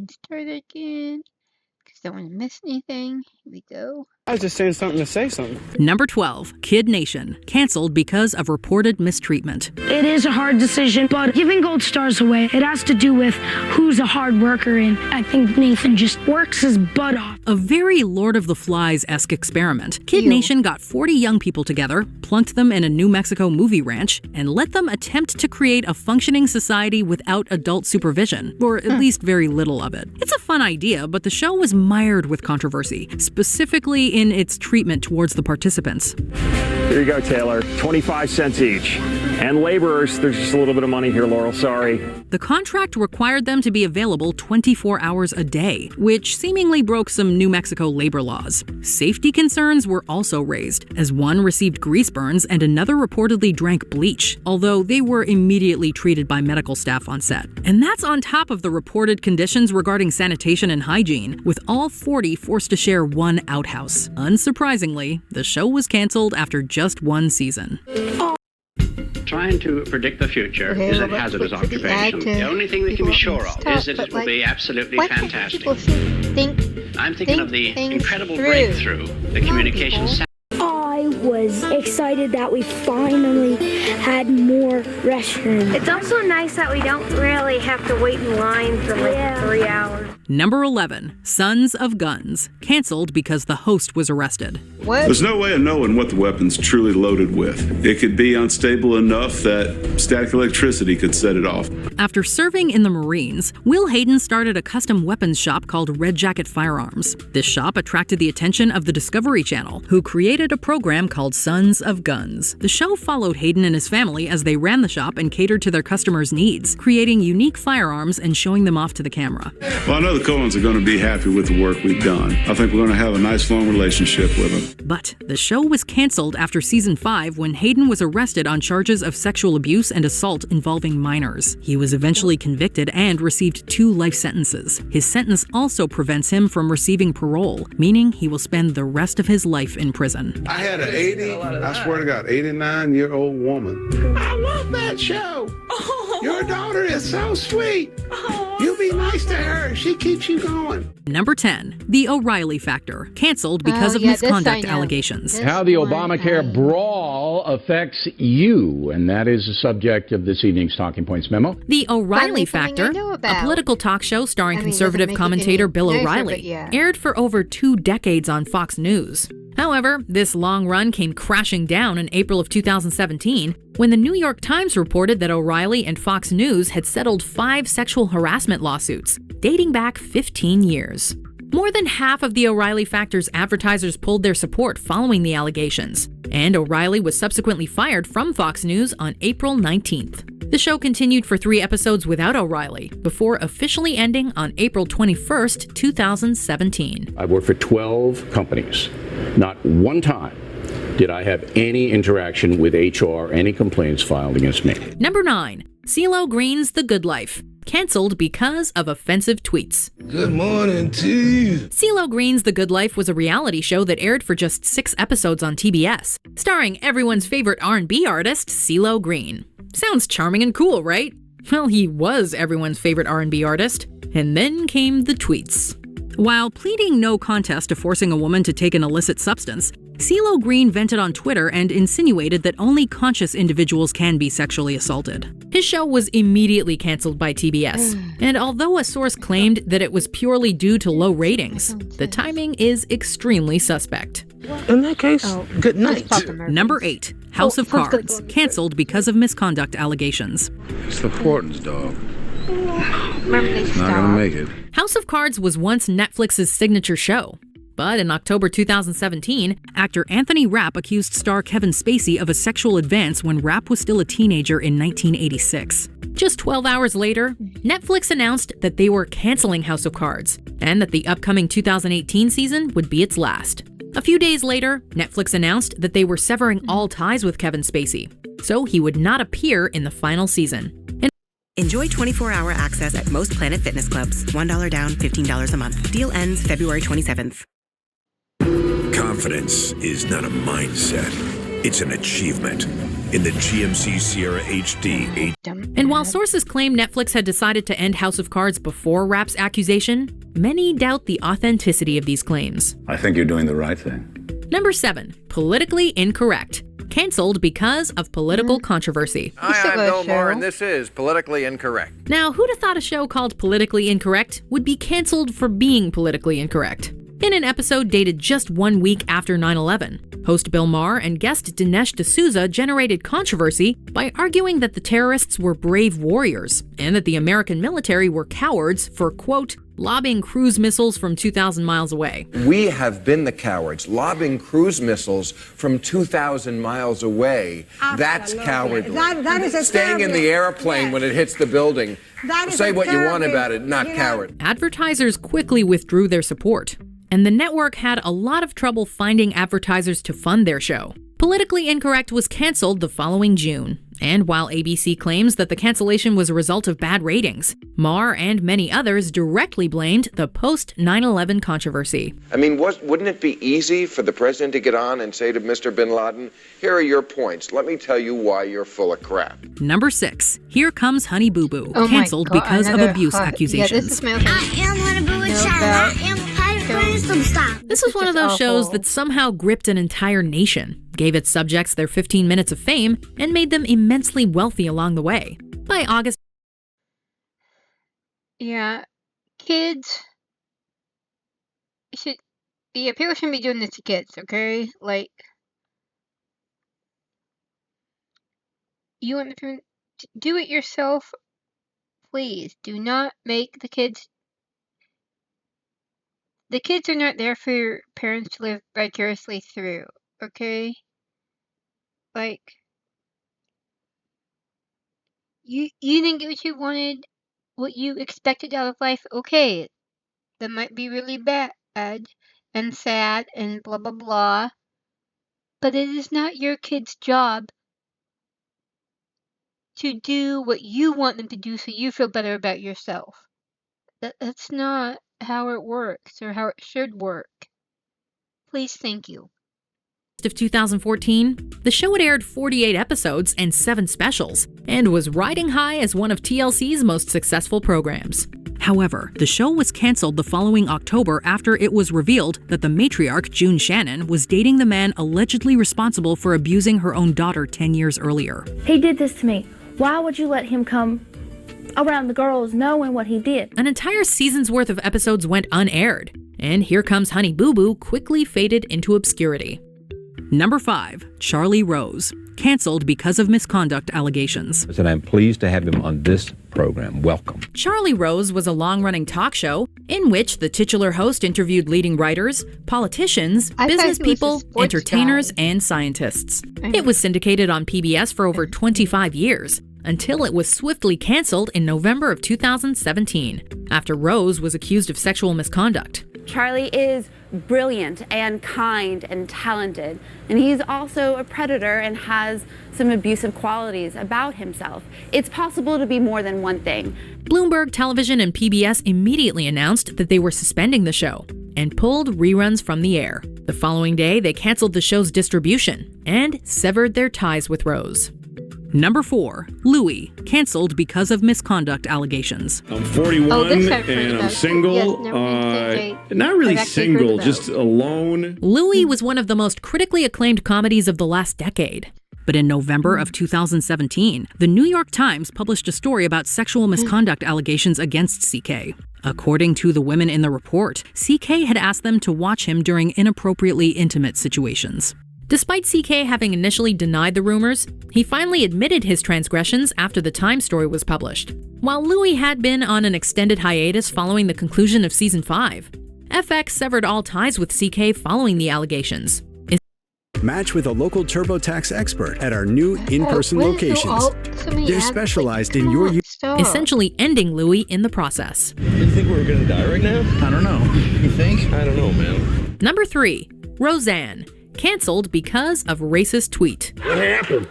start again. Because I don't want to miss anything. Here we go. I was just saying something to say something. Number 12, Kid Nation, canceled because of reported mistreatment. It is a hard decision, but giving gold stars away, it has to do with who's a hard worker, and I think Nathan just works his butt off. A very Lord of the Flies-esque experiment. Kid Nation got 40 young people together, plunked them in a New Mexico movie ranch, and let them attempt to create a functioning society without adult supervision, or at least very little of it. It's a fun idea, but the show was mired with controversy, specifically in its treatment towards the participants. Here you go, Taylor. 25 cents each. And laborers, there's just a little bit of money here, Laurel. Sorry. The contract required them to be available 24 hours a day, which seemingly broke some New Mexico labor laws. Safety concerns were also raised, as one received grease burns and another reportedly drank bleach, although they were immediately treated by medical staff on set. And that's on top of the reported conditions regarding sanitation and hygiene, with all 40 forced to share one outhouse. Unsurprisingly, the show was canceled after just one season. Trying to predict the future is a hazardous occupation. The only thing we can be sure of is that it will be absolutely fantastic. I'm thinking of the incredible breakthrough, the communications. I was excited that we finally had more restrooms. It's also nice that we don't really have to wait in line for like 3 hours. Number 11, Sons of Guns, canceled because the host was arrested. What? There's no way of knowing what the weapon's truly loaded with. It could be unstable enough that static electricity could set it off. After serving in the Marines, Will Hayden started a custom weapons shop called Red Jacket Firearms. This shop attracted the attention of the Discovery Channel, who created a program called Sons of Guns. The show followed Hayden and his family as they ran the shop and catered to their customers' needs, creating unique firearms and showing them off to the camera. Well, I know the Coens are going to be happy with the work we've done. I think we're going to have a nice, long relationship with them. But the show was canceled after season 5 when Hayden was arrested on charges of sexual abuse and assault involving minors. He was eventually convicted and received 2 life sentences. His sentence also prevents him from receiving parole, meaning he will spend the rest of his life in prison. I had an 89-year-old woman. I love that show. Your daughter is so sweet. You be nice to her. She keeps you going. Number 10, The O'Reilly Factor, canceled because of misconduct allegations. How the Obamacare brawl affects you, and that is the subject of this evening's Talking Points memo. The O'Reilly Factor, a political talk show starring conservative commentator Bill O'Reilly, aired for over 2 decades on Fox News. However, this long run came crashing down in April of 2017 when the New York Times reported that O'Reilly and Fox News had settled 5 sexual harassment lawsuits, dating back 15 years. More than half of the O'Reilly Factor's advertisers pulled their support following the allegations, and O'Reilly was subsequently fired from Fox News on April 19th. The show continued for 3 episodes without O'Reilly, before officially ending on April 21st, 2017. I worked for 12 companies. Not one time did I have any interaction with HR, any complaints filed against me. Number 9, CeeLo Green's The Good Life, canceled because of offensive tweets. Good morning to you. CeeLo Green's The Good Life was a reality show that aired for just 6 episodes on TBS, starring everyone's favorite R&B artist, CeeLo Green. Sounds charming and cool, right? Well, he was everyone's favorite R&B artist. And then came the tweets. While pleading no contest to forcing a woman to take an illicit substance, CeeLo Green vented on Twitter and insinuated that only conscious individuals can be sexually assaulted. His show was immediately canceled by TBS, and although a source claimed that it was purely due to low ratings, the timing is extremely suspect. In that case, good night. Number 8, House of Cards, canceled because of misconduct allegations. It's the Hortons, dog. Not gonna make it. House of Cards was once Netflix's signature show. But in October 2017, actor Anthony Rapp accused star Kevin Spacey of a sexual advance when Rapp was still a teenager in 1986. Just 12 hours later, Netflix announced that they were canceling House of Cards, and that the upcoming 2018 season would be its last. A few days later, Netflix announced that they were severing all ties with Kevin Spacey, so he would not appear in the final season. Enjoy 24-hour access at most Planet Fitness clubs. $1 down, $15 a month. Deal ends February 27th. Confidence is not a mindset. It's an achievement. in the GMC Sierra HD. And while sources claim Netflix had decided to end House of Cards before Rapp's accusation, many doubt the authenticity of these claims. I think you're doing the right thing. Number 7, politically incorrect. Canceled because of political controversy. Hi, I'm Bill Maher, and this is Politically Incorrect. Now, who'd have thought a show called Politically Incorrect would be canceled for being politically incorrect? In an episode dated just 1 week after 9/11, host Bill Maher and guest Dinesh D'Souza generated controversy by arguing that the terrorists were brave warriors and that the American military were cowards for, quote, lobbing cruise missiles from 2,000 miles away. We have been the cowards, lobbing cruise missiles from 2,000 miles away. That's cowardly. That is staying in the airplane when it hits the building. Say what you want about it, not coward. Advertisers quickly withdrew their support, and the network had a lot of trouble finding advertisers to fund their show. Politically Incorrect was canceled the following June. And while ABC claims that the cancellation was a result of bad ratings, Maher and many others directly blamed the post-9/11 controversy. I mean, wouldn't it be easy for the president to get on and say to Mr. bin Laden, here are your points. Let me tell you why you're full of crap. Number 6, Here Comes Honey Boo Boo, canceled because of abuse accusations. Yeah, this is my I am Honey Boo Boo child. I am This was one of those shows that somehow gripped an entire nation, gave its subjects their 15 minutes of fame, and made them immensely wealthy along the way. By August... Yeah, kids should be, people shouldn't be doing this to kids, okay? Like, you want to do it yourself, please. Do not make the kids are not there for your parents to live vicariously through, okay? Like, you didn't get what you wanted, what you expected out of life, okay. That might be really bad and sad and blah blah blah. But it is not your kid's job to do what you want them to do so you feel better about yourself. That's not how it works or how it should work. Please, thank you. Of 2014, the show had aired 48 episodes and 7 specials, and was riding high as one of TLC's most successful programs. However, the show was canceled the following October after it was revealed that the matriarch, June Shannon, was dating the man allegedly responsible for abusing her own daughter 10 years earlier. He did this to me. Why would you let him come around the girls knowing what he did? An entire season's worth of episodes went unaired, and Here Comes Honey Boo Boo quickly faded into obscurity. Number 5, Charlie Rose, canceled because of misconduct allegations. And I'm pleased to have him on this program. Welcome. Charlie Rose was a long-running talk show in which the titular host interviewed leading writers, politicians, business people, entertainers, and scientists. It was syndicated on PBS for over 25 years, until it was swiftly canceled in November of 2017, after Rose was accused of sexual misconduct. Charlie is brilliant and kind and talented, and he's also a predator and has some abusive qualities about himself. It's possible to be more than one thing. Bloomberg Television and PBS immediately announced that they were suspending the show and pulled reruns from the air. The following day, they canceled the show's distribution and severed their ties with Rose. Number 4, Louie, canceled because of misconduct allegations. I'm 41 and I'm single. Not really single, just alone. Louie was one of the most critically acclaimed comedies of the last decade. But in November of 2017, the New York Times published a story about sexual misconduct allegations against CK. According to the women in the report, CK had asked them to watch him during inappropriately intimate situations. Despite CK having initially denied the rumors, he finally admitted his transgressions after the Time story was published. While Louie had been on an extended hiatus following the conclusion of Season 5, FX severed all ties with CK following the allegations. Match with a local TurboTax expert at our new in-person locations. They're specialized in your essentially ending Louie in the process. You think we're gonna die right now? I don't know. You think? I don't know, man. Number 3, Roseanne, canceled because of racist tweet. What happened?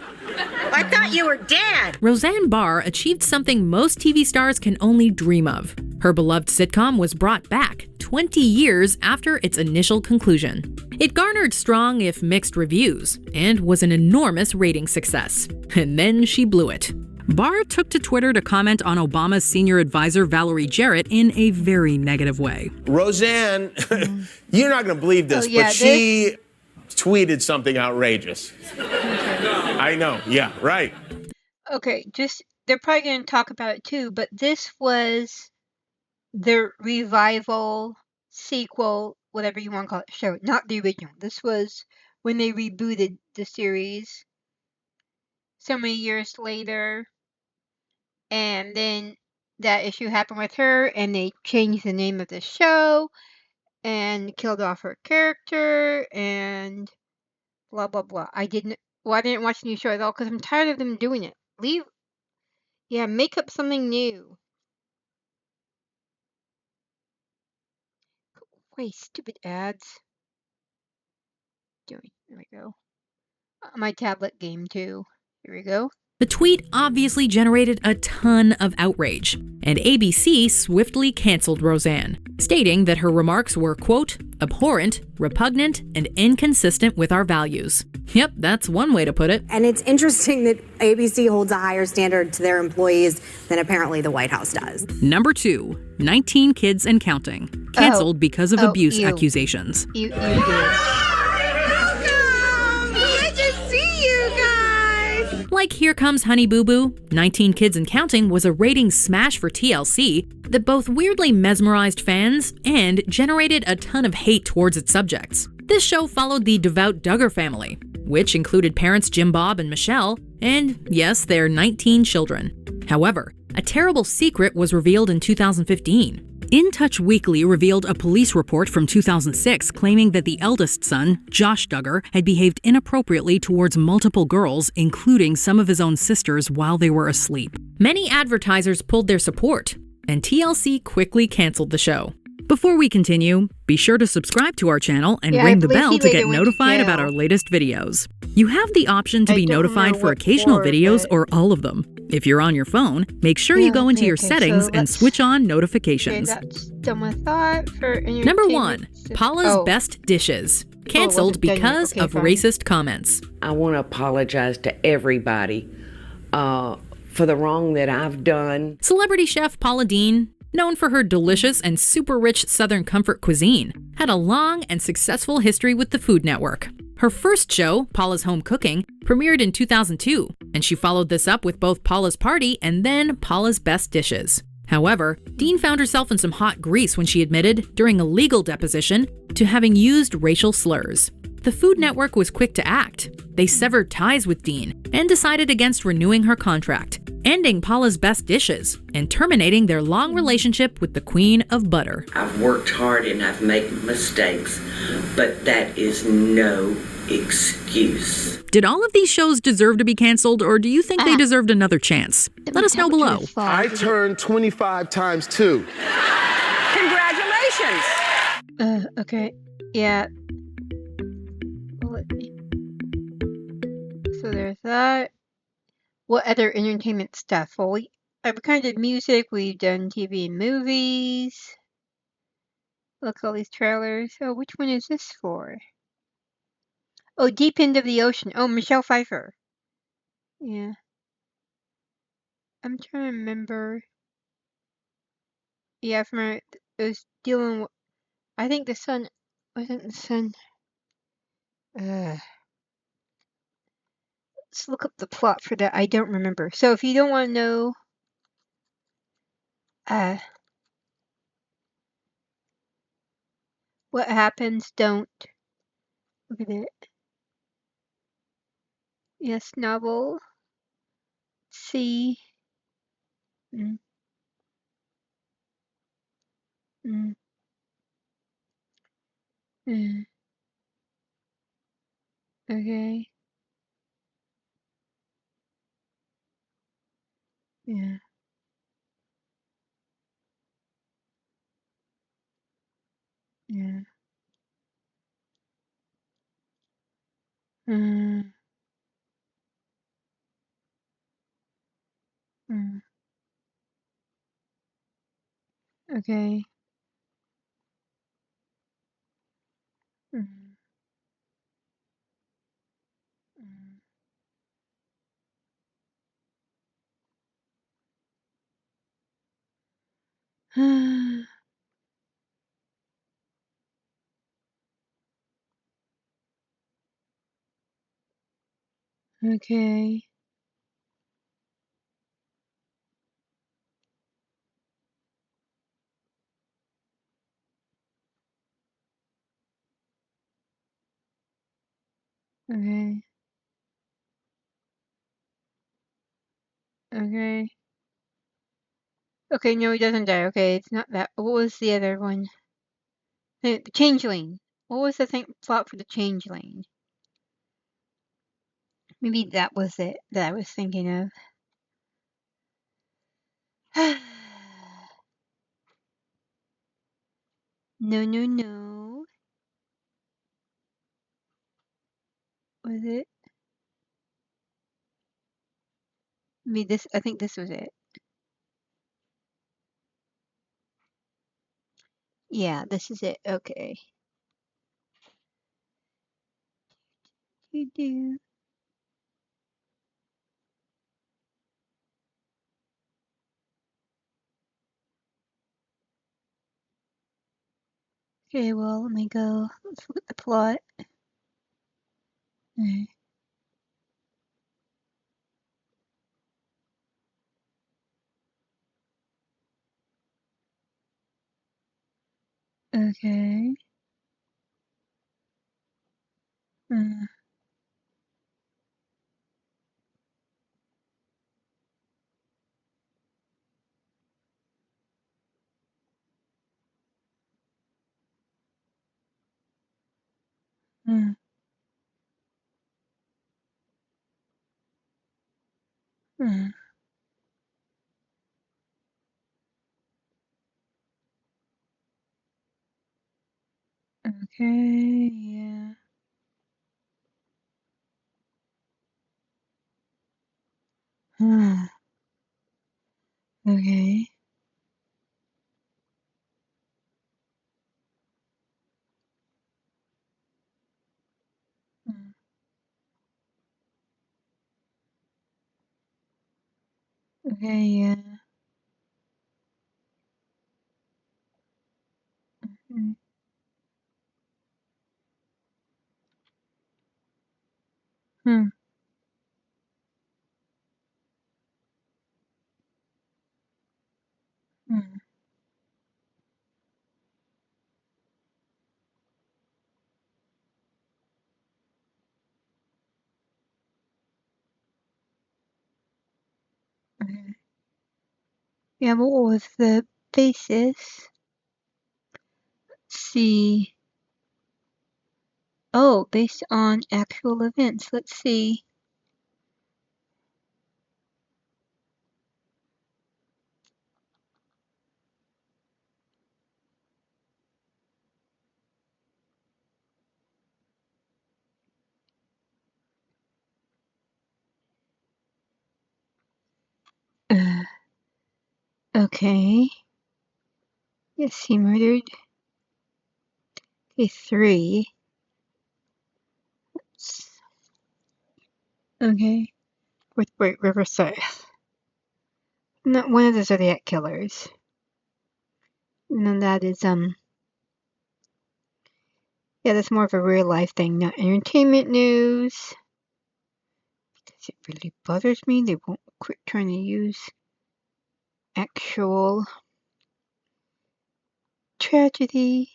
I thought you were dead. Roseanne Barr achieved something most TV stars can only dream of. Her beloved sitcom was brought back 20 years after its initial conclusion. It garnered strong if mixed reviews and was an enormous rating success. And then she blew it. Barr took to Twitter to comment on Obama's senior advisor Valerie Jarrett in a very negative way. Roseanne, you're not going to believe this, but she tweeted something outrageous. I know, yeah, right. Okay, they're probably going to talk about it too, but this was the revival, sequel, whatever you want to call it, show, not the original. This was when they rebooted the series so many years later, and then that issue happened with her, and they changed the name of the show, and killed off her character, and blah, blah, blah. I didn't watch the new show at all, because I'm tired of them doing it. Make up something new. Wait, stupid ads. There we go. My tablet game too. Here we go. The tweet obviously generated a ton of outrage, and ABC swiftly canceled Roseanne, stating that her remarks were, quote, abhorrent, repugnant, and inconsistent with our values. Yep, that's one way to put it. And it's interesting that ABC holds a higher standard to their employees than apparently the White House does. Number 2, 19 Kids and Counting, canceled because of abuse accusations. You did. Like Here Comes Honey Boo Boo, 19 Kids and Counting was a ratings smash for TLC that both weirdly mesmerized fans and generated a ton of hate towards its subjects. This show followed the devout Duggar family, which included parents Jim Bob and Michelle, and yes, their 19 children. However, a terrible secret was revealed in 2015. In Touch Weekly revealed a police report from 2006 claiming that the eldest son, Josh Duggar, had behaved inappropriately towards multiple girls, including some of his own sisters, while they were asleep. Many advertisers pulled their support, and TLC quickly canceled the show. Before we continue, be sure to subscribe to our channel and ring the bell to get notified about our latest videos. You have the option to be notified for occasional videos or all of them. If you're on your phone, make sure you go into your settings and switch on notifications. Number 1, Paula's Best Dishes. Canceled because of racist comments. I want to apologize to everybody for the wrong that I've done. Celebrity chef Paula Deen, known for her delicious and super rich Southern comfort cuisine, had a long and successful history with the Food Network. Her first show, Paula's Home Cooking, premiered in 2002, and she followed this up with both Paula's Party and then Paula's Best Dishes. However, Deen found herself in some hot grease when she admitted, during a legal deposition, to having used racial slurs. The Food Network was quick to act. They severed ties with Deen and decided against renewing her contract, ending Paula's Best Dishes and terminating their long relationship with the Queen of Butter. I've worked hard and I've made mistakes, but that is no excuse. Did all of these shows deserve to be canceled, or do you think they deserved another chance? Let us know below. I turned 25 times 2. Congratulations! Okay. Yeah. So there's that. What other entertainment stuff? Well, I've kind of music. We've done TV and movies. Look at all these trailers. Oh, which one is this for? Oh, Deep End of the Ocean. Oh, Michelle Pfeiffer. Yeah. I'm trying to remember. Yeah, from it was dealing with, I think the son, wasn't the son. Let's look up the plot for that. I don't remember. So if you don't want to know, what happens, don't look at it. Yes, novel. See. Okay. Yeah. Yeah. Mm. Okay. Okay. Okay. Okay. Okay, no, he doesn't die. Okay, it's not that. What was the other one? The changeling. What was the plot for the changeling? Maybe that was it that I was thinking of. No, no, no. Was it? Maybe this. I think this was it. Yeah, this is it. Okay. You do. Okay, well, let me go. Let's look at the plot. Okay. Mm. Mm. Mm. Okay, yeah. Okay. Mm. Okay, yeah. Mm. Mm. Mm. Okay. Yeah, what was the basis? Let's see. Oh, based on actual events. Let's see. Okay. Yes, he murdered. Okay, 3. Okay. With Great River South. Not one of the Zodiac killers. And then that is, yeah, that's more of a real life thing, not entertainment news. Because it really bothers me. They won't quit trying to use actual tragedy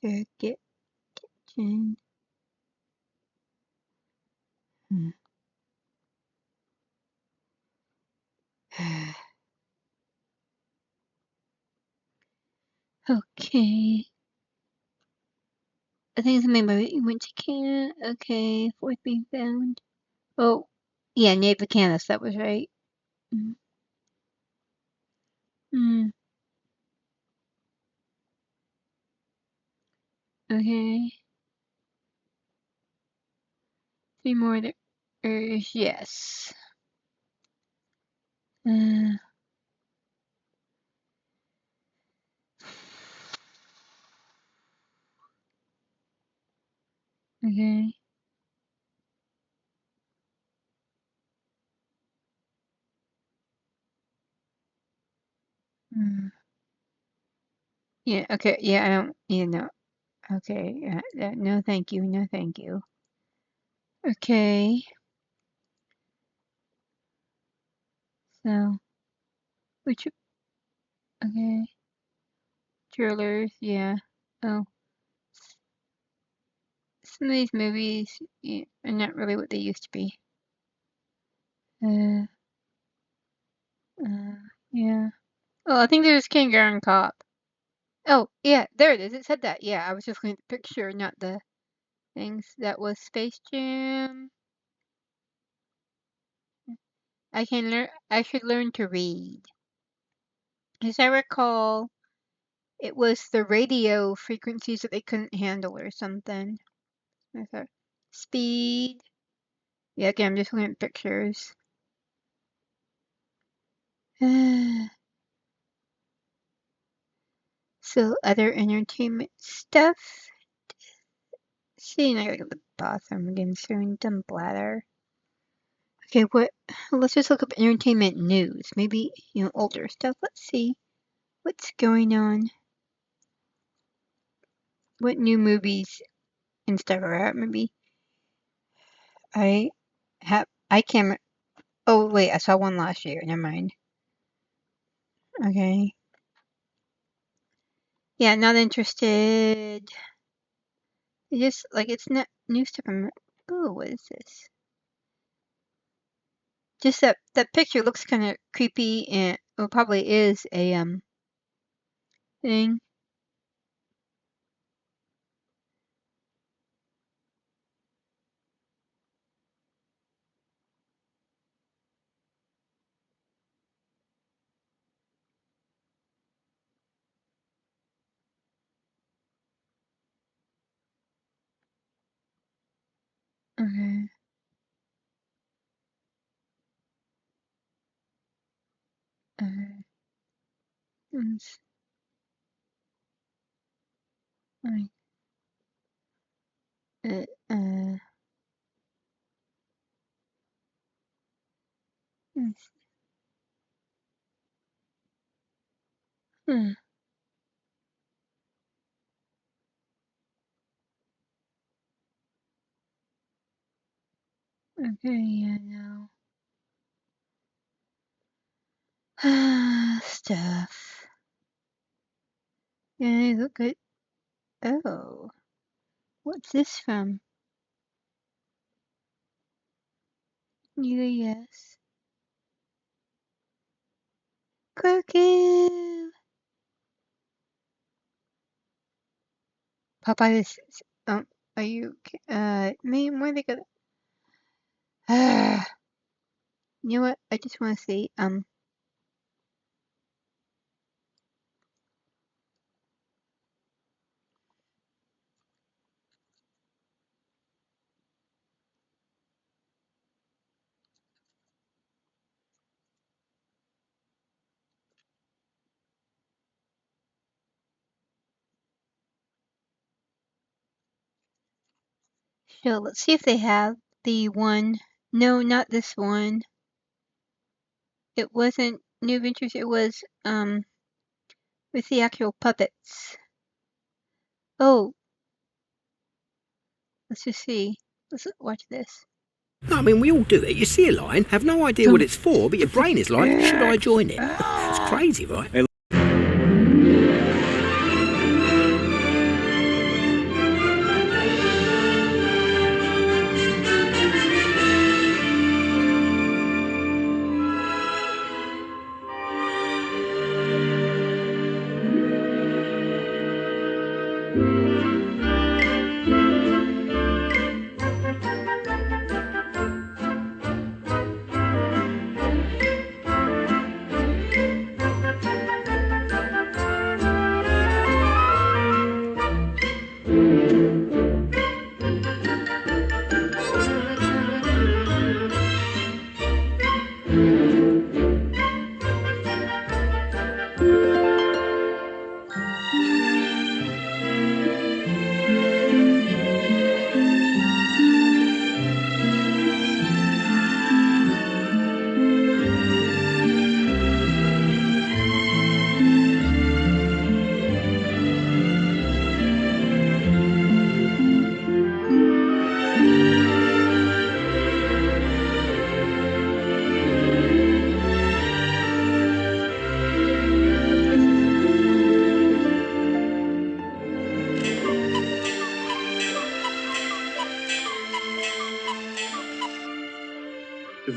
to get attention. Okay. I think it's made by went to Canada. Okay, 4th being found. Oh, yeah, Native Canis, that was right. Mm. Mm. Okay. 3 more yes. Uh, okay. Mm. Yeah, okay, yeah, I don't, okay, no thank you, no thank you. Okay. So, which, okay, thrillers, yeah. Oh, some of these movies are not really what they used to be. Uh, yeah. Oh, I think there's Kangaroo Cop. Oh, yeah, there it is. It said that. Yeah, I was just looking at the picture, not the things. That was Space Jam. I should learn to read. As I recall, it was the radio frequencies that they couldn't handle or something. I thought, Speed. Yeah, again, I'm just looking at pictures. So, other entertainment stuff. See, I gotta go to the bathroom again soon. Dumb bladder. Okay, what? Let's just look up entertainment news. Maybe, older stuff. Let's see what's going on. What new movies and stuff are out? Maybe I can't. Oh, wait, I saw one last year. Never mind. Okay. Yeah, not interested. It's not new stuff. Oh, what is this? Just that picture looks kind of creepy, and probably is a thing. Okay. Let's- I- uh, uh, let's- hmm, Okay, yeah, no. Stuff. Yeah, they look good. Oh, what's this from? Yes. Cuckoo. Popeye is. Are you? Man, where they go? You know what? I just want to see. So let's see if they have the one. No, not this one. It wasn't New Adventures. It was with the actual puppets. Oh, let's just see. Let's watch this. No, I mean, we all do it. You see a line, have no idea what it's for, but your brain is like, should I join it? It's crazy, right?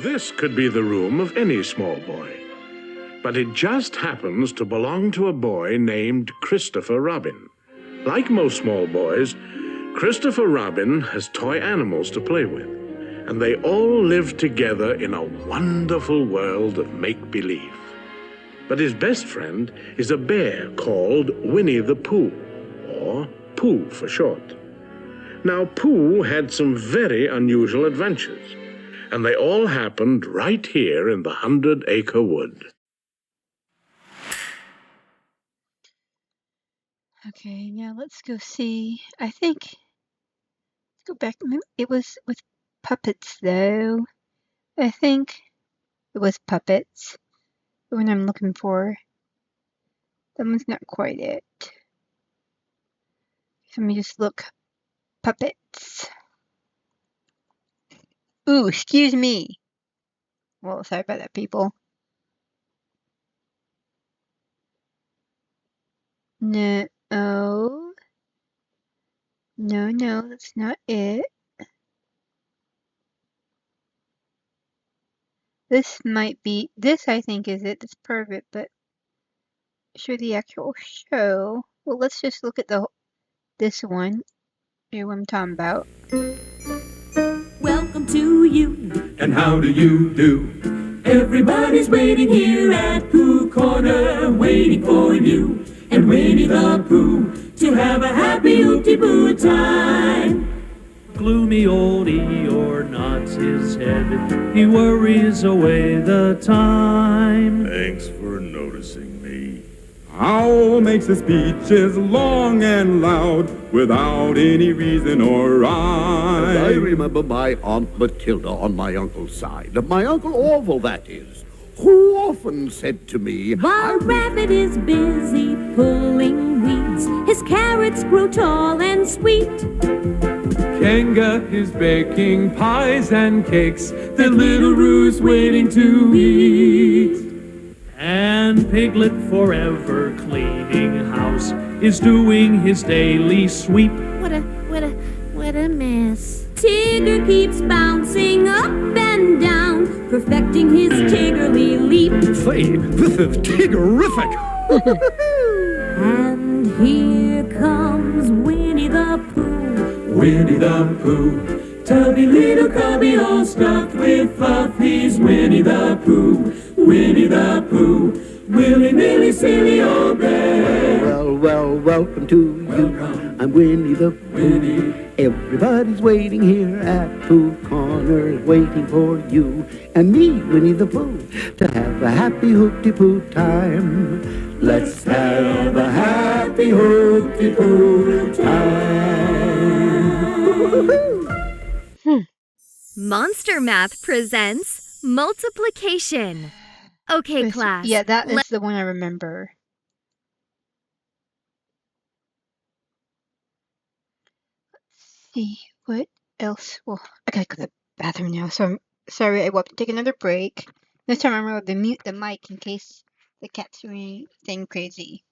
this could be the room of any small boy. But it just happens to belong to a boy named Christopher Robin. Like most small boys, Christopher Robin has toy animals to play with, and they all live together in a wonderful world of make-believe. But his best friend is a bear called Winnie the Pooh, or Pooh for short. Now, Pooh had some very unusual adventures, and they all happened right here in the 100-acre wood. Okay, now let's go see. I think, let's go back. It was with puppets, though. I think it was puppets. The one I'm looking for. That one's not quite it. Let me just look. Puppets. Ooh, excuse me. Well, sorry about that, people. No. Oh. No, that's not it. This might be, this I think is it. That's perfect, but show the actual show. Well, let's just look at this one. Hear what I'm talking about. Welcome to you. And how do you do? Everybody's waiting here at Pooh Corner, waiting for you and Winnie the Pooh to have a happy Oopty-Poo time. Gloomy old Eeyore nods his head. He worries away the time. Thanks for noticing me. Owl makes his speeches long and loud without any reason or rhyme. And I remember my Aunt Matilda on my uncle's side. My Uncle Orville, that is, who often said to me, While Rabbit is busy pulling weeds, his carrots grow tall and sweet. Kanga is baking pies and cakes that Little Roo's waiting to eat. And Piglet, forever cleaning house, is doing his daily sweep. What a mess. Tigger keeps bouncing up and down, perfecting his Tiggerly leap. Say, this is Tiggerific! And here comes Winnie the Pooh. Winnie the Pooh, tubby little cubby all stuffed with fluff. He's Winnie the Pooh, Winnie the Pooh, willy-nilly silly old bear. Well, welcome to you. I'm Winnie the Pooh. Everybody's waiting here at Pooh Corner, waiting for you and me, Winnie the Pooh, to have a happy Hoopty-Poo time. Let's have a happy Hoopty-Poo time. Monster Math presents multiplication. Okay, class. Yeah, that is the one I remember. Let's see what else. Well, I gotta go to the bathroom now, so I'm sorry I will have to take another break. This time I'm going to mute the mic in case the cat's doing anything crazy.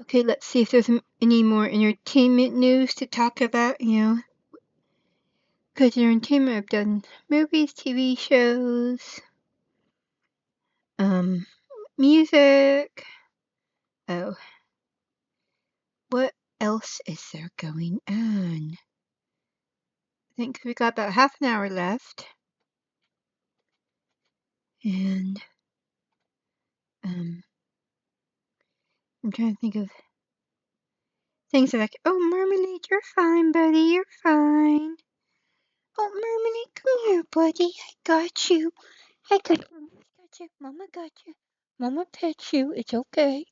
Okay, let's see if there's any more entertainment news to talk about, Because in entertainment, I've done movies, TV shows, music. Oh, what else is there going on? I think we got about half an hour left. And, I'm trying to think of things that Marmalade, you're fine, buddy, you're fine. Oh, Marmalade, come here, buddy, I got you. Mama got you. Mama pet you, it's okay.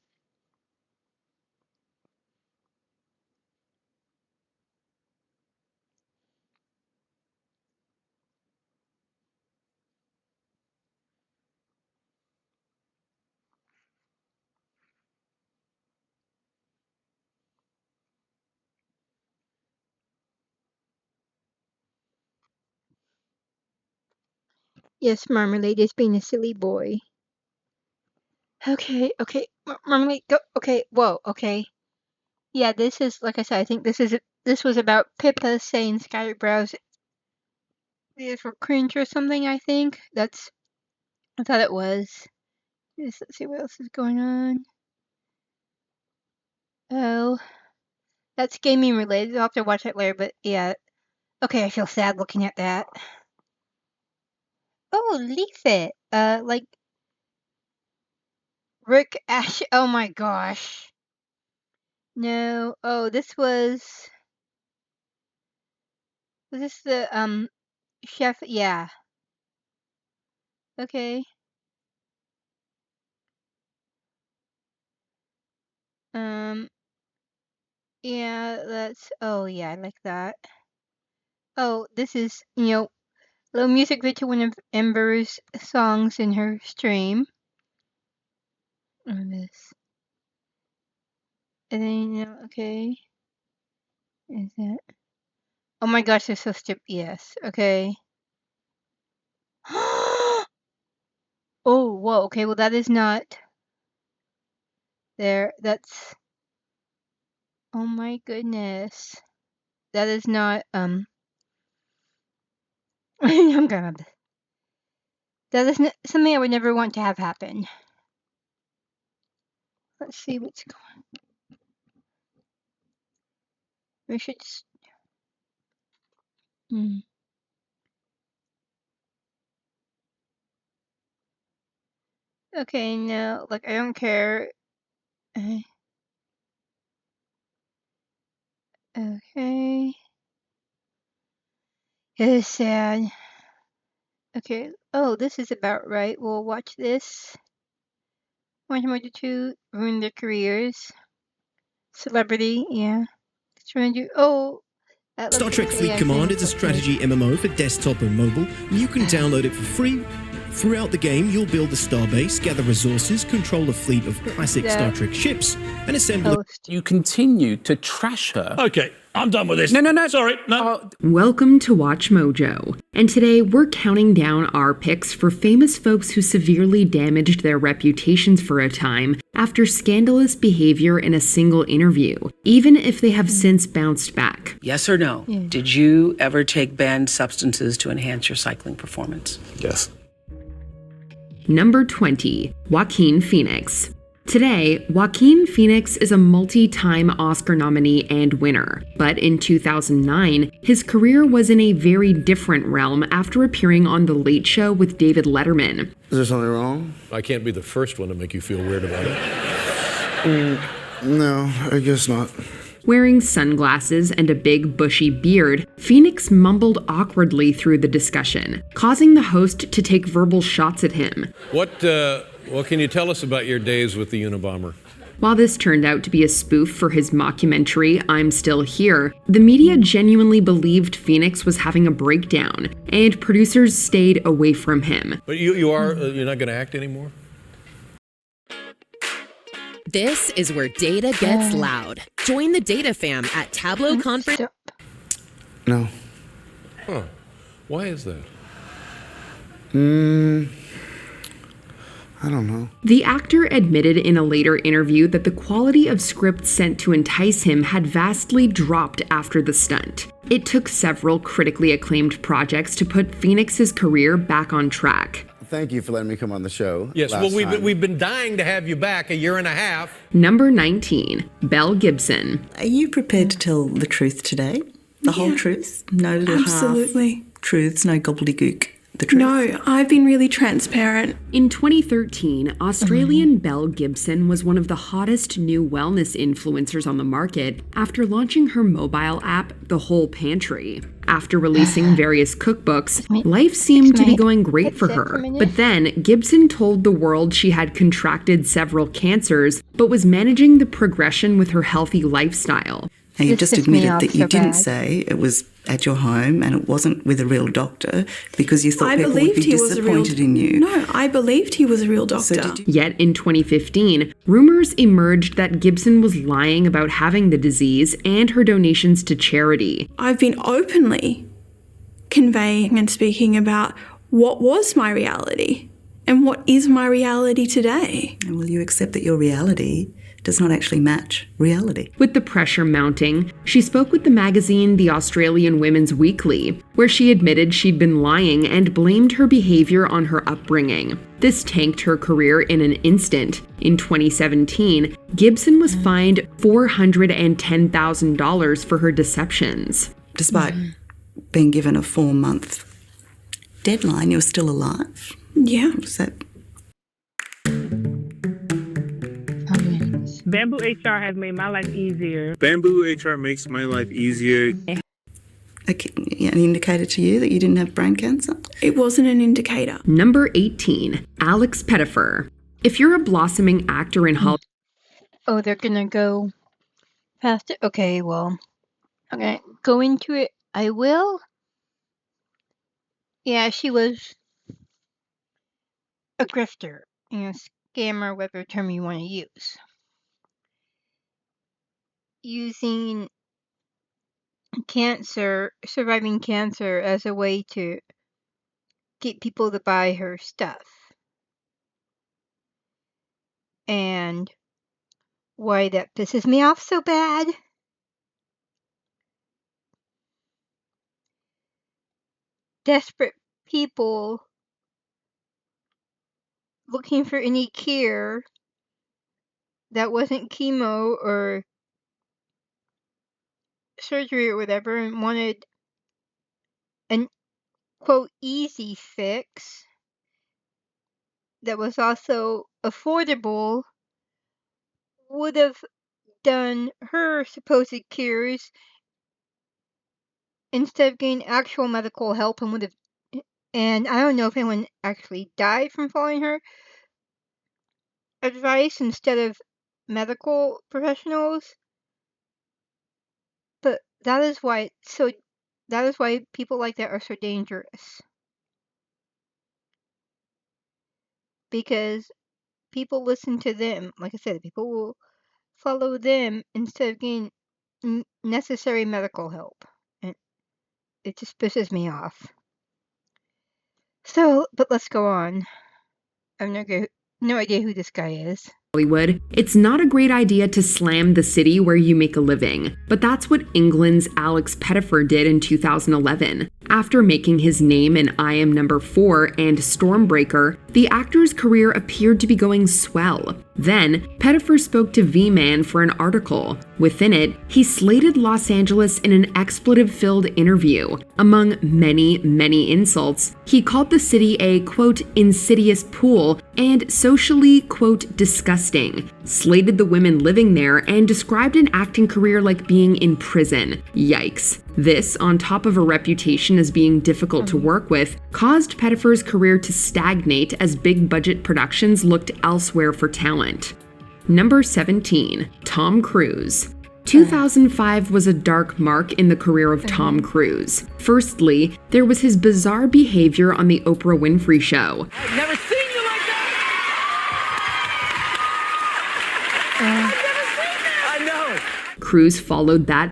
Yes, Marmalade is being a silly boy. Okay, Marmalade, go. Okay, whoa, okay. Yeah, this is, like I said, I think this was about Pippa saying Skylar Browse is for cringe or something, I think. I thought it was. Let's see what else is going on. Oh, that's gaming related. I'll have to watch that later, but yeah. Okay, I feel sad looking at that. Oh, Leaf It. Like Rick Ash. Oh my gosh. No. Oh, this was this the chef? Yeah. Okay. Yeah, oh yeah, I like that. Oh, this is, little music video to one of Ember's songs in her stream. On this. And then, okay. Is that? Oh my gosh, they're so stupid. Yes. Okay. Oh, whoa. Okay, well that is not there. That's. Oh my goodness. That is not I'm gonna. That is something I would never want to have happen. Let's see what's going on. We should. Okay, no, like I don't care. Okay. It is sad. Okay. Oh, this is about right. We'll watch this. 122 ruin their careers. Celebrity, yeah. Trying to do. Oh, Star Trek Fleet Command is a strategy MMO for desktop and mobile, and you can download it for free. Throughout the game, you'll build a starbase, gather resources, control a fleet of classic Star Trek ships, and assemble. You continue to trash her. Okay, I'm done with this. No. Sorry, no. Welcome to Watch Mojo. And today we're counting down our picks for famous folks who severely damaged their reputations for a time after scandalous behavior in a single interview, even if they have since bounced back. Yes or no? Yeah. Did you ever take banned substances to enhance your cycling performance? Yes. Number 20, Joaquin Phoenix. Today, Joaquin Phoenix is a multi-time Oscar nominee and winner, but in 2009, his career was in a very different realm after appearing on The Late Show with David Letterman. Is there something wrong? I can't be the first one to make you feel weird about it. No, I guess not. Wearing sunglasses and a big bushy beard, Phoenix mumbled awkwardly through the discussion, causing the host to take verbal shots at him. What can you tell us about your days with the Unabomber? While this turned out to be a spoof for his mockumentary, I'm Still Here, the media genuinely believed Phoenix was having a breakdown, and producers stayed away from him. But you're not going to act anymore? This is where data gets loud. Join the Data Fam at Tableau Conference. No. Huh. Why is that? I don't know. The actor admitted in a later interview that the quality of scripts sent to entice him had vastly dropped after the stunt. It took several critically acclaimed projects to put Phoenix's career back on track. Thank you for letting me come on the show. Yes, well, we've been dying to have you back a year and a half. Number 19, Belle Gibson. Are you prepared to tell the truth today? The whole truth? No little absolutely. half truths, no gobbledygook. The truth. No, I've been really transparent. In 2013, Australian Belle Gibson was one of the hottest new wellness influencers on the market after launching her mobile app, The Whole Pantry. After releasing various cookbooks, life seemed to be going great for her. But then, Gibson told the world she had contracted several cancers, but was managing the progression with her healthy lifestyle. Now, you just admitted that you didn't say it was at your home and it wasn't with a real doctor because you thought people would be disappointed in you. No, I believed he was a real doctor. Yet in 2015, rumors emerged that Gibson was lying about having the disease and her donations to charity. I've been openly conveying and speaking about what was my reality and what is my reality today. Will you accept that your reality does not actually match reality? With the pressure mounting, she spoke with the magazine The Australian Women's Weekly, where she admitted she'd been lying and blamed her behavior on her upbringing. This tanked her career in an instant. In 2017, Gibson was fined $410,000 for her deceptions. Despite being given a 4-month deadline, you're still alive? Yeah. Was that... Bamboo HR has made my life easier. Bamboo HR makes my life easier. An indicator to you that you didn't have brain cancer? It wasn't an indicator. Number 18, Alex Pettyfer. If you're a blossoming actor in Hollywood... Oh, they're gonna go past it? Okay, well, I'm gonna go into it. I will. Yeah, she was a grifter, scammer, whatever term you want to use. Using surviving cancer as a way to get people to buy her stuff. And why that pisses me off so bad? Desperate people looking for any cure that wasn't chemo or surgery or whatever and wanted an quote easy fix that was also affordable would have done her supposed cures instead of getting actual medical help and I don't know if anyone actually died from following her advice instead of medical professionals. But that is why people like that are so dangerous. Because people listen to them. Like I said, people will follow them instead of getting necessary medical help. And it just pisses me off. So, but let's go on. I have no idea who this guy is. Hollywood, it's not a great idea to slam the city where you make a living, but that's what England's Alex Pettyfer did in 2011. After making his name in I Am Number 4 and Stormbreaker, the actor's career appeared to be going swell. Then, Pettyfer spoke to V-Man for an article. Within it, he slated Los Angeles in an expletive-filled interview. Among many, many insults, he called the city a, quote, insidious pool and socially, quote, disgusting, slated the women living there, and described an acting career like being in prison. Yikes. This, on top of a reputation as being difficult to work with, caused Pettyfer's career to stagnate as big-budget productions looked elsewhere for talent. Number 17, Tom Cruise. 2005 was a dark mark in the career of Tom Cruise. Firstly, there was his bizarre behavior on the Oprah Winfrey Show. I've never seen you like that! I've never seen that! I know! Cruise followed that.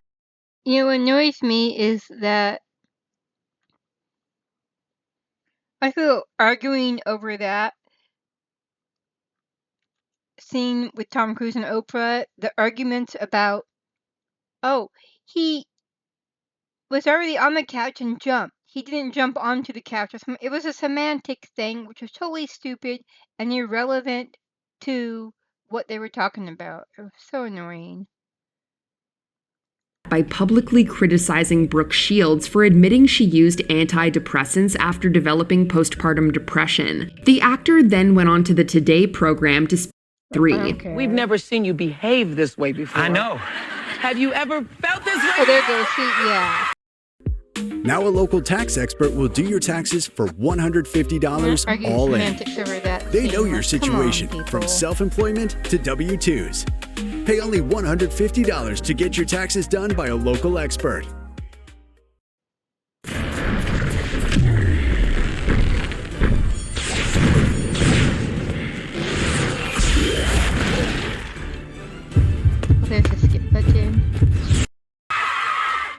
What annoys me is that I feel arguing over that scene with Tom Cruise and Oprah, the arguments about, oh, he was already on the couch and jumped. He didn't jump onto the couch. It was a semantic thing, which was totally stupid and irrelevant to what they were talking about. It was so annoying. By publicly criticizing Brooke Shields for admitting she used antidepressants after developing postpartum depression. The actor then went on to the Today program to 3. Okay. We've never seen you behave this way before. I know. Have you ever felt this way? Oh, there goes. Yeah. Now a local tax expert will do your taxes for $150 all in. They know your situation, from self-employment to W-2s. Pay only $150 to get your taxes done by a local expert. There's a skip button.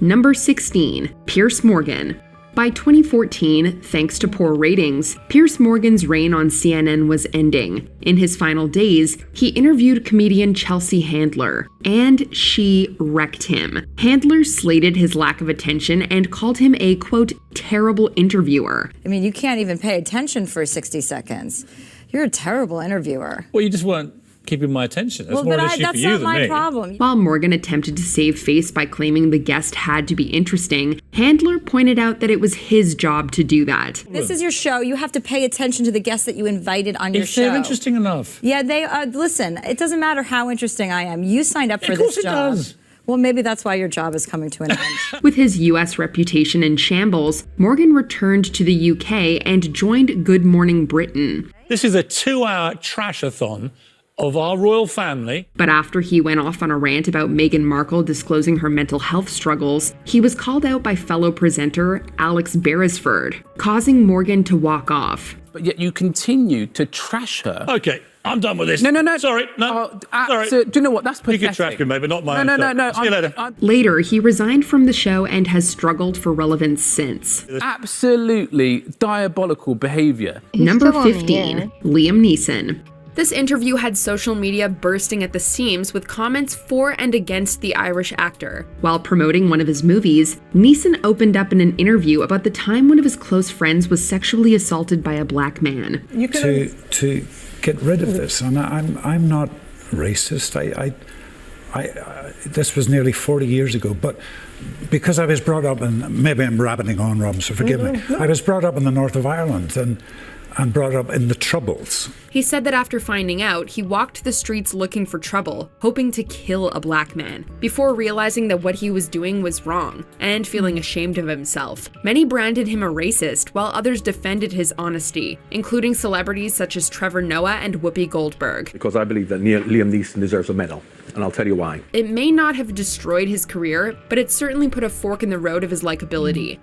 Number 16, Piers Morgan. By 2014, thanks to poor ratings, Piers Morgan's reign on CNN was ending. In his final days, he interviewed comedian Chelsea Handler, and she wrecked him. Handler slated his lack of attention and called him a, quote, terrible interviewer. I mean, you can't even pay attention for 60 seconds. You're a terrible interviewer. Well, you just weren't keeping my attention. That's more an issue for you than me. That's not my problem. While Morgan attempted to save face by claiming the guest had to be interesting, Handler pointed out that it was his job to do that. This is your show. You have to pay attention to the guests that you invited on your show. If they're interesting enough. Yeah, they listen, it doesn't matter how interesting I am. You signed up for this job. Of course it does. Well, maybe that's why your job is coming to an end. With his U.S. reputation in shambles, Morgan returned to the U.K. and joined Good Morning Britain. This is a 2-hour trash-a-thon of our royal family. But after he went off on a rant about Meghan Markle disclosing her mental health struggles, he was called out by fellow presenter Alex Beresford, causing Morgan to walk off. But yet you continue to trash her. Okay, I'm done with this. No. Sorry, no. Sorry. So, do you know what? That's pathetic. You can trash me, but not my own. No. See you later. Later, he resigned from the show and has struggled for relevance since. Absolutely diabolical behavior. Number 15, Liam Neeson. This interview had social media bursting at the seams with comments for and against the Irish actor. While promoting one of his movies, Neeson opened up in an interview about the time one of his close friends was sexually assaulted by a black man. To get rid of this, and I'm not racist. This was nearly 40 years ago, but because I was brought up in, maybe I'm rabbiting on, Rob, so forgive me. I was brought up in the north of Ireland and brought up in the Troubles. He said that after finding out, he walked the streets looking for trouble, hoping to kill a black man, before realizing that what he was doing was wrong, and feeling ashamed of himself. Many branded him a racist, while others defended his honesty, including celebrities such as Trevor Noah and Whoopi Goldberg. Because I believe that Liam Neeson deserves a medal, and I'll tell you why. It may not have destroyed his career, but it certainly put a fork in the road of his likability.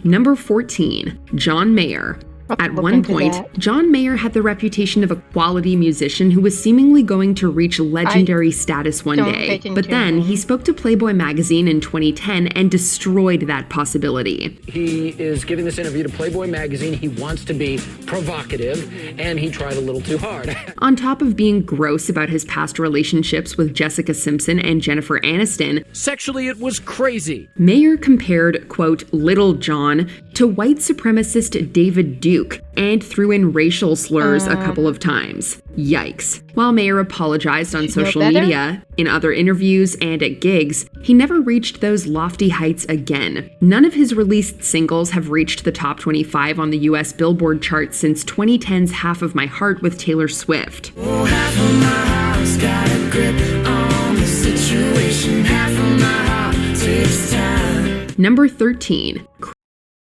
Number 14, John Mayer. At one point, John Mayer had the reputation of a quality musician who was seemingly going to reach legendary status one day. But then he spoke to Playboy magazine in 2010 and destroyed that possibility. He is giving this interview to Playboy magazine. He wants to be provocative, and he tried a little too hard. On top of being gross about his past relationships with Jessica Simpson and Jennifer Aniston, sexually it was crazy. Mayer compared, quote, Little John to white supremacist David Duke, and threw in racial slurs a couple of times. Yikes. While Mayer apologized on social media, in other interviews, and at gigs, he never reached those lofty heights again. None of his released singles have reached the top 25 on the US Billboard chart since 2010's Half of My Heart with Taylor Swift. Oh, half of my heart's got a grip on the situation. Half of my heart takes time. Number 13.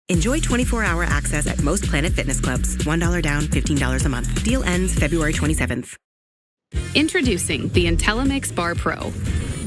Enjoy 24-hour access at most Planet Fitness clubs. $1 down, $15 a month. Deal ends February 27th. Introducing the IntelliMix Bar Pro.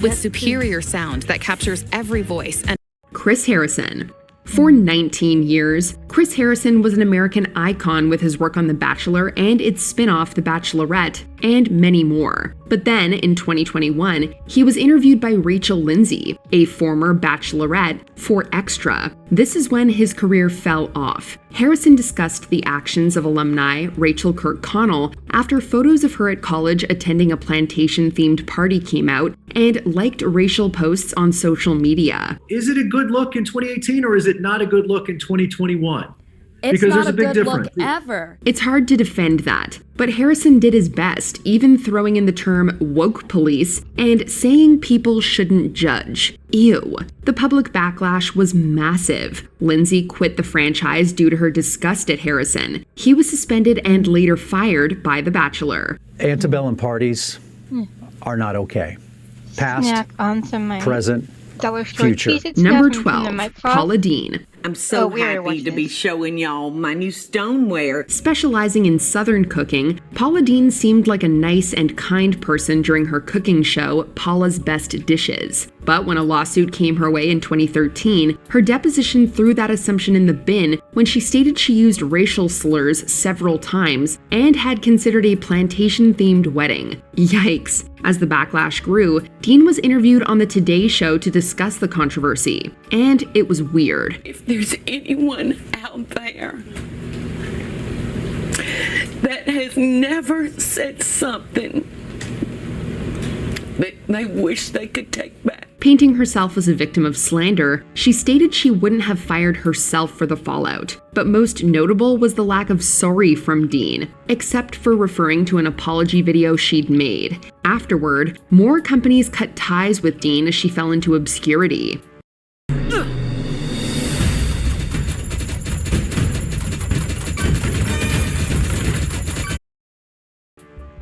With superior sound that captures every voice and Chris Harrison. For 19 years, Chris Harrison was an American icon with his work on The Bachelor and its spin-off The Bachelorette, and many more. But then, in 2021, he was interviewed by Rachel Lindsay, a former Bachelorette, for Extra. This is when his career fell off. Harrison discussed the actions of alumni Rachel Kirkconnell after photos of her at college attending a plantation-themed party came out, and liked racial posts on social media. Is it a good look in 2018 or is it not a good look in 2021? It's because not there's a big good difference. look ever. It's hard to defend that, but Harrison did his best, even throwing in the term woke police and saying people shouldn't judge. Ew. The public backlash was massive. Lindsay quit the franchise due to her disgust at Harrison. He was suspended and later fired by The Bachelor. Antebellum parties are not okay. Past, Snack on some present, dollar store future. cheese. Number 12, Paula Deen. I'm so happy to be showing y'all my new stoneware. Specializing in Southern cooking, Paula Deen seemed like a nice and kind person during her cooking show, Paula's Best Dishes. But when a lawsuit came her way in 2013, her deposition threw that assumption in the bin when she stated she used racial slurs several times and had considered a plantation-themed wedding. Yikes. As the backlash grew, Deen was interviewed on the Today Show to discuss the controversy, and it was weird. If there's anyone out there that has never said something that they wish they could take back. Painting herself as a victim of slander, she stated she wouldn't have fired herself for the fallout. But most notable was the lack of sorry from Deen, except for referring to an apology video she'd made. Afterward, more companies cut ties with Deen as she fell into obscurity.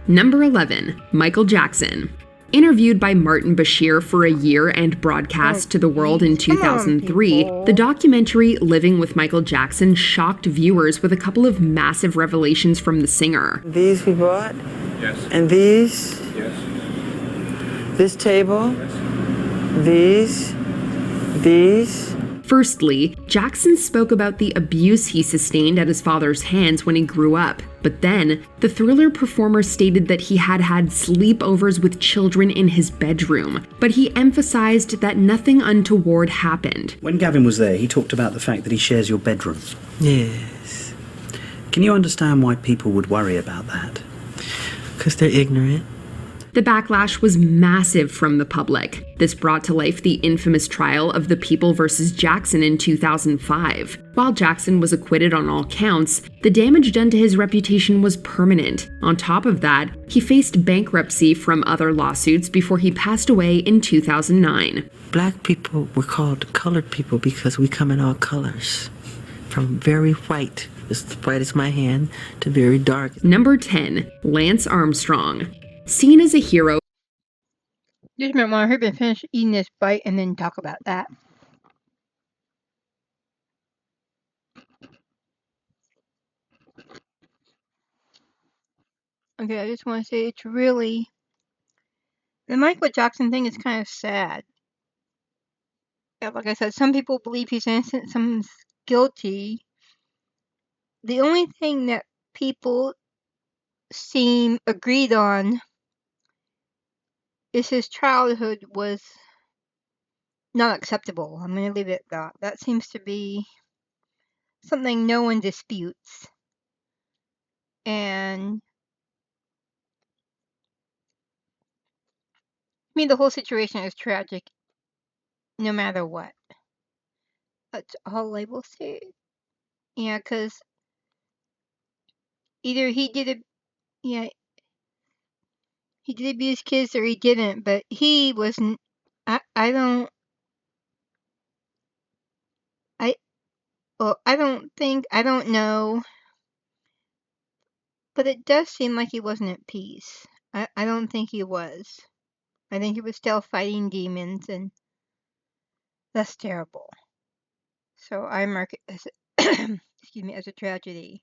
Number 11, Michael Jackson. Interviewed by Martin Bashir for a year and broadcast to the world in 2003, the documentary Living with Michael Jackson shocked viewers with a couple of massive revelations from the singer. These we bought? Yes. And these? Yes. This table? Yes. These? Firstly, Jackson spoke about the abuse he sustained at his father's hands when he grew up. But then, the Thriller performer stated that he had had sleepovers with children in his bedroom, but he emphasized that nothing untoward happened. When Gavin was there, he talked about the fact that he shares your bedroom. Yes. Can you understand why people would worry about that? Because they're ignorant. The backlash was massive from the public. This brought to life the infamous trial of the People vs. Jackson in 2005. While Jackson was acquitted on all counts, the damage done to his reputation was permanent. On top of that, he faced bankruptcy from other lawsuits before he passed away in 2009. Black people were called colored people because we come in all colors. From very white, as white as my hand, to very dark. Number 10, Lance Armstrong. Seen as a hero. Just a minute while I hurry and finish eating this bite and then talk about that. Okay, I just want to say it's really... The Michael Jackson thing is kind of sad. Yeah, like I said, some people believe he's innocent, some's guilty. The only thing that people seem agreed on is his childhood was not acceptable. I'm going to leave it at that. That seems to be something no one disputes. And I mean, the whole situation is tragic no matter what. That's all I will say. Yeah, because either he did he did abuse kids or he didn't, but he wasn't. I don't know, but it does seem like he wasn't at peace. I don't think he was. I think he was still fighting demons, and that's terrible. So I mark it as excuse me, as a tragedy.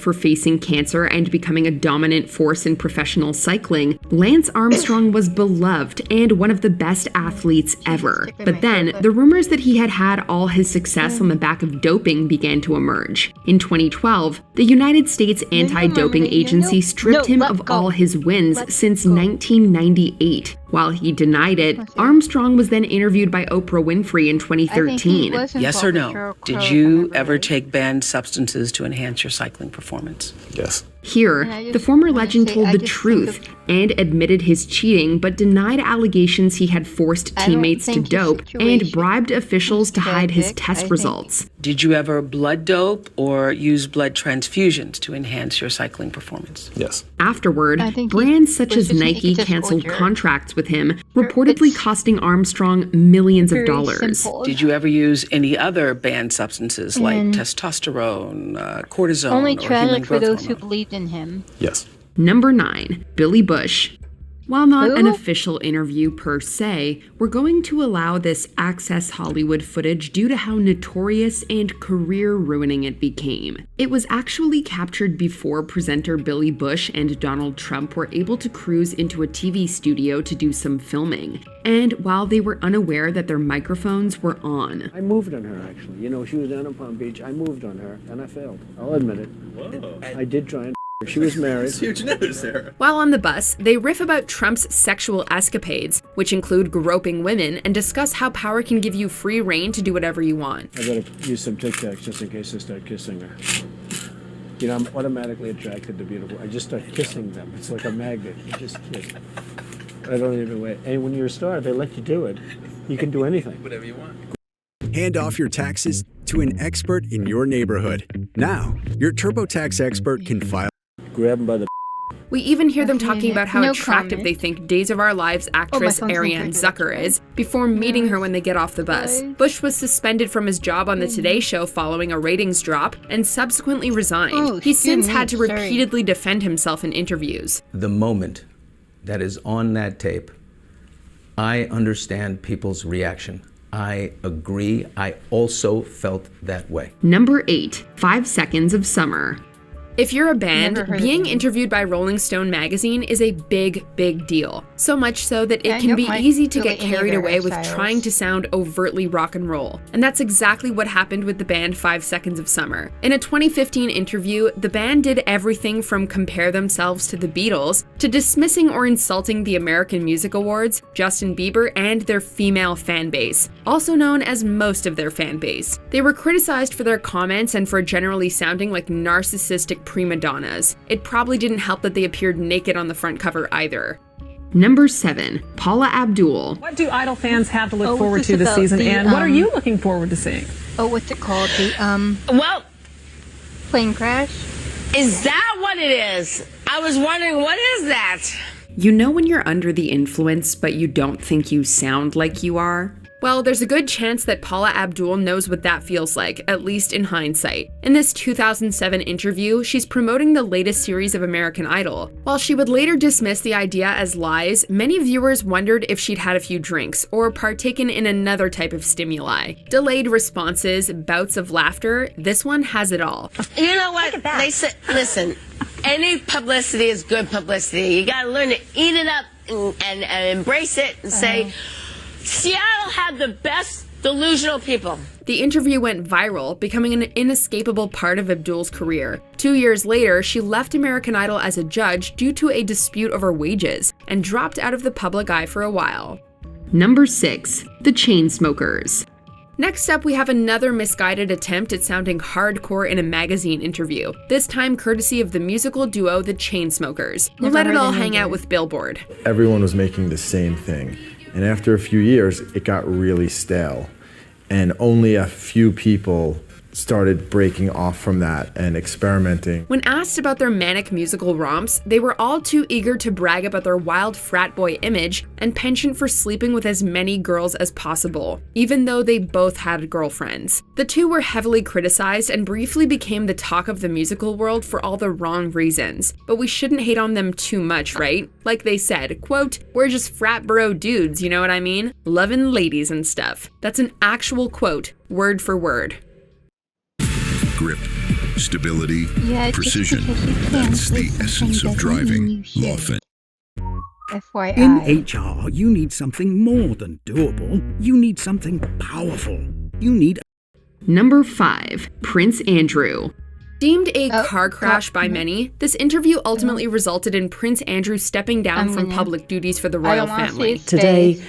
for facing cancer and becoming a dominant force in professional cycling, Lance Armstrong was beloved and one of the best athletes ever. But then, the rumors that he had had all his success on the back of doping began to emerge. In 2012, the United States Anti-Doping Agency stripped him of all his wins since 1998. While he denied it, Armstrong was then interviewed by Oprah Winfrey in 2013. Yes or no? Did you ever take banned substances to enhance your cycling performance? Yes. Here, the former legend told the truth and admitted his cheating, but denied allegations he had forced teammates to dope and bribed officials to hide his test results. Did you ever blood dope or use blood transfusions to enhance your cycling performance? Yes. Afterward, brands such as Nike canceled contracts with him, reportedly costing Armstrong millions of dollars. Did you ever use any other banned substances like testosterone, cortisone, only or tragic human for growth those who hormone? believed in him. Yes. Number 9, Billy Bush. While not an Who? official interview per se, we're going to allow this Access Hollywood footage due to how notorious and career-ruining it became. It was actually captured before presenter Billy Bush and Donald Trump were able to cruise into a TV studio to do some filming. And while they were unaware that their microphones were on. I moved on her, actually. You know, she was down in Palm Beach. I moved on her, and I failed. I'll admit it. Whoa. I did try and she was married. That's huge news, Sarah. While on the bus, they riff about Trump's sexual escapades, which include groping women, and discuss how power can give you free reign to do whatever you want. I better use some Tic Tacs just in case I start kissing her. You know, I'm automatically attracted to beautiful. I just start kissing them. It's like a magnet. You just kiss. I don't even wait. And when you're a star, they let you do it. You can do anything. Whatever you want. Hand off your taxes to an expert in your neighborhood. Now, your TurboTax expert can file. Grab them by the. We even hear them talking about how No attractive comment. they think Days of Our Lives actress phone's Ariane not Zucker is before meeting her when they get off the bus. Bush was suspended from his job on the Today Show following a ratings drop and subsequently resigned. Oh, He's since excuse me, had to sorry. repeatedly defend himself in interviews. The moment that is on that tape, I understand people's reaction. I agree. I also felt that way. Number 8, 5 Seconds of Summer. If you're a band, Never heard of being them. interviewed by Rolling Stone magazine is a big, big deal. So much so that it I can don't be like easy to really get any of carried their away with styles. trying to sound overtly rock and roll. And that's exactly what happened with the band 5 Seconds of Summer. In a 2015 interview, the band did everything from compare themselves to the Beatles to dismissing or insulting the American Music Awards, Justin Bieber, and their female fan base, also known as most of their fan base. They were criticized for their comments and for generally sounding like narcissistic prima donnas. It probably didn't help that they appeared naked on the front cover either. Number 7, Paula Abdul. What do Idol fans have to look Oh, forward what's to this this about? season, The, and what are you looking forward to seeing? Oh, what's it called? The Well, plane crash? is that what it is? I was wondering, what is that? You know when you're under the influence, but you don't think you sound like you are? Well, there's a good chance that Paula Abdul knows what that feels like, at least in hindsight. In this 2007 interview, she's promoting the latest series of American Idol. While she would later dismiss the idea as lies, many viewers wondered if she'd had a few drinks or partaken in another type of stimuli. Delayed responses, bouts of laughter, this one has it all. You know what? They said, listen, any publicity is good publicity. You got to learn to eat it up and embrace it and say, Seattle had the best delusional people. The interview went viral, becoming an inescapable part of Abdul's career. 2 years later, she left American Idol as a judge due to a dispute over wages and dropped out of the public eye for a while. Number 6, The Chainsmokers. Next up, we have another misguided attempt at sounding hardcore in a magazine interview, this time courtesy of the musical duo The Chainsmokers, who let it all hang out with Billboard. Everyone was making the same thing, and after a few years, it got really stale, and only a few people started breaking off from that and experimenting. When asked about their manic musical romps, they were all too eager to brag about their wild frat boy image and penchant for sleeping with as many girls as possible, even though they both had girlfriends. The two were heavily criticized and briefly became the talk of the musical world for all the wrong reasons, but we shouldn't hate on them too much, right? Like they said, quote, "We're just frat bro dudes, you know what I mean? Lovin' ladies and stuff." That's an actual quote, word for word. Grip, Stability, Yeah, precision. That's the essence of driving. Lawfin. FYI. In HR, you need something more than doable. You need something powerful. You need. Number 5. Prince Andrew. Deemed a car crash by many, this interview ultimately resulted in Prince Andrew stepping down from public duties for the royal family. Today,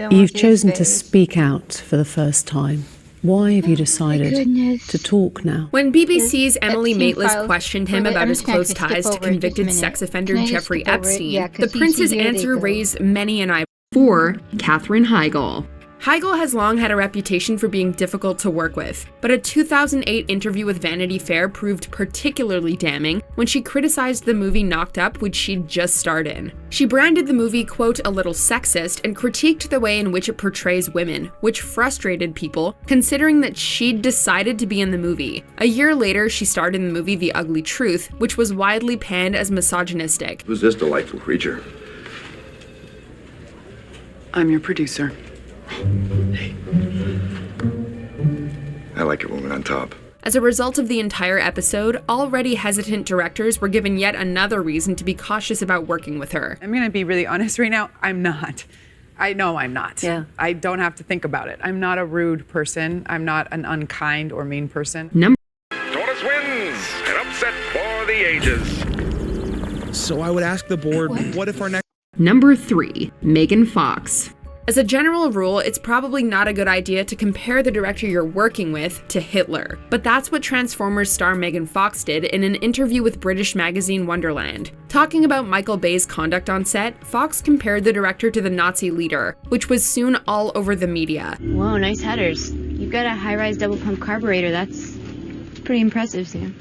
you've chosen to speak out for the first time. Why have you decided to talk now? When BBC's Emily Maitlis questioned him about his close ties to convicted sex offender Jeffrey Epstein, the prince's answer raised many an eyebrow. 4. Katherine Heigl. Heigl has long had a reputation for being difficult to work with, but a 2008 interview with Vanity Fair proved particularly damning when she criticized the movie Knocked Up, which she'd just starred in. She branded the movie, quote, a little sexist, and critiqued the way in which it portrays women, which frustrated people, considering that she'd decided to be in the movie. A year later, she starred in the movie The Ugly Truth, which was widely panned as misogynistic. Who's this delightful creature? I'm your producer. I like a woman on top. As a result of the entire episode, already hesitant directors were given yet another reason to be cautious about working with her. I'm gonna be really honest right now, I'm not. I know I'm not. Yeah. I don't have to think about it. I'm not a rude person. I'm not an unkind or mean person. Tortoise wins! An upset for the ages. So I would ask the board, what if our next... Number 3. Megan Fox. As a general rule, it's probably not a good idea to compare the director you're working with to Hitler, but that's what Transformers star Megan Fox did in an interview with British magazine Wonderland. Talking about Michael Bay's conduct on set, Fox compared the director to the Nazi leader, which was soon all over the media. Whoa, nice headers. You've got a high-rise double pump carburetor. That's pretty impressive, Sam.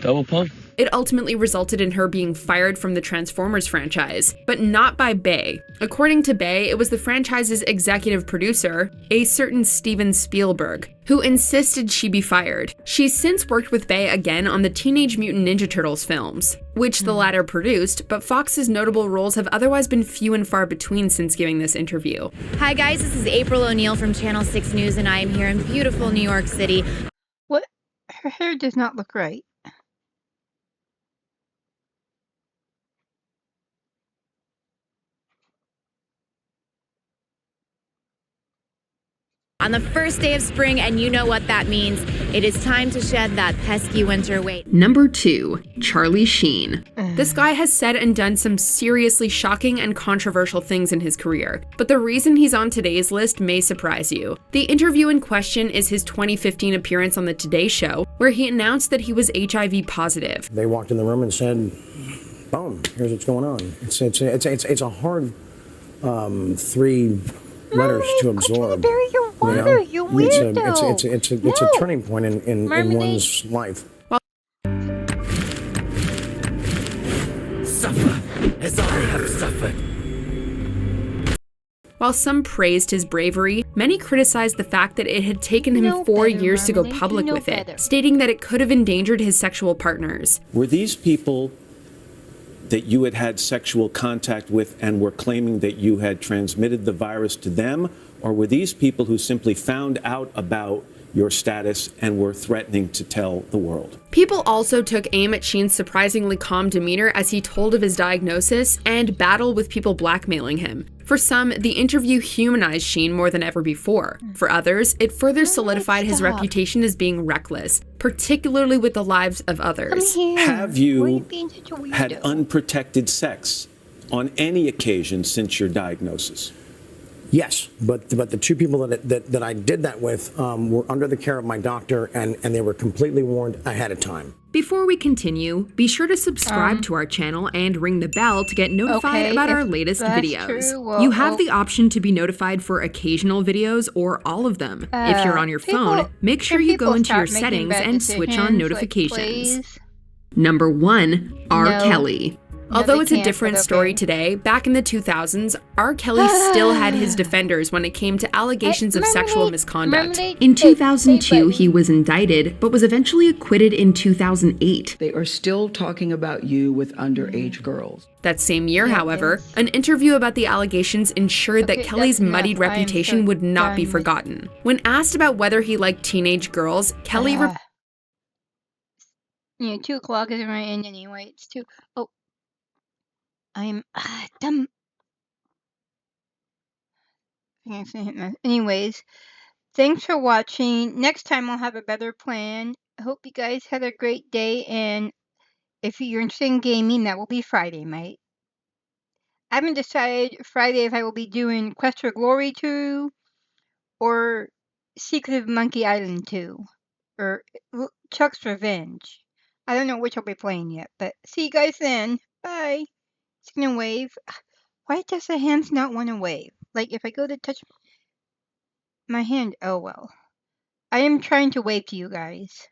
Double pump? It ultimately resulted in her being fired from the Transformers franchise, but not by Bay. According to Bay, it was the franchise's executive producer, a certain Steven Spielberg, who insisted she be fired. She's since worked with Bay again on the Teenage Mutant Ninja Turtles films, which the latter produced, but Fox's notable roles have otherwise been few and far between since giving this interview. Hi guys, this is April O'Neil from Channel 6 News, and I am here in beautiful New York City. What? Her hair does not look right. On the first day of spring, and you know what that means. It is time to shed that pesky winter weight. Number 2. Charlie Sheen. This guy has said and done some seriously shocking and controversial things in his career, but the reason he's on today's list may surprise you. The interview in question is his 2015 appearance on the Today Show, where he announced that he was HIV positive. They walked in the room and said, boom, here's what's going on. It's a hard 3 letters to absorb. Bury your water, you weirdo. It's a turning point in one's life. Suffer as I have suffered. While some praised his bravery, many criticized the fact that it had taken him 4 years to go public with it, stating that it could have endangered his sexual partners. Were these people that you had had sexual contact with and were claiming that you had transmitted the virus to them, or were these people who simply found out about your status and were threatening to tell the world? People also took aim at Sheen's surprisingly calm demeanor as he told of his diagnosis and battle with people blackmailing him. For some, the interview humanized Sheen more than ever before. For others, it further solidified his reputation as being reckless, particularly with the lives of others. Have you had unprotected sex on any occasion since your diagnosis? Yes, but the 2 people that I did that with were under the care of my doctor, and they were completely warned ahead of time. Before we continue, be sure to subscribe to our channel and ring the bell to get notified about our latest videos. You have the option to be notified for occasional videos or all of them. If you're on your phone, make sure you go into your settings and switch on notifications. Number 1, R. Kelly. Although it's a different story today, back in the 2000s, R. Kelly still had his defenders when it came to allegations of sexual misconduct. In 2002, he was indicted, but was eventually acquitted in 2008. They are still talking about you with underage girls. That same year, however, an interview about the allegations ensured that Kelly's muddied reputation would not be forgotten. When asked about whether he liked teenage girls, Kelly Yeah, 2 o'clock is my end anyway. It's 2. Oh, I'm dumb. I think I hit my. Anyways, thanks for watching. Next time I'll have a better plan. I hope you guys had a great day, and if you're interested in gaming, that will be Friday, mate. I haven't decided Friday if I will be doing Quest for Glory 2 or Secret of Monkey Island 2 or Chuck's Revenge. I don't know which I'll be playing yet, but see you guys then. Bye. It's gonna wave. Why does the hands not want to wave? Like if I go to touch my hand, oh well. I am trying to wave to you guys.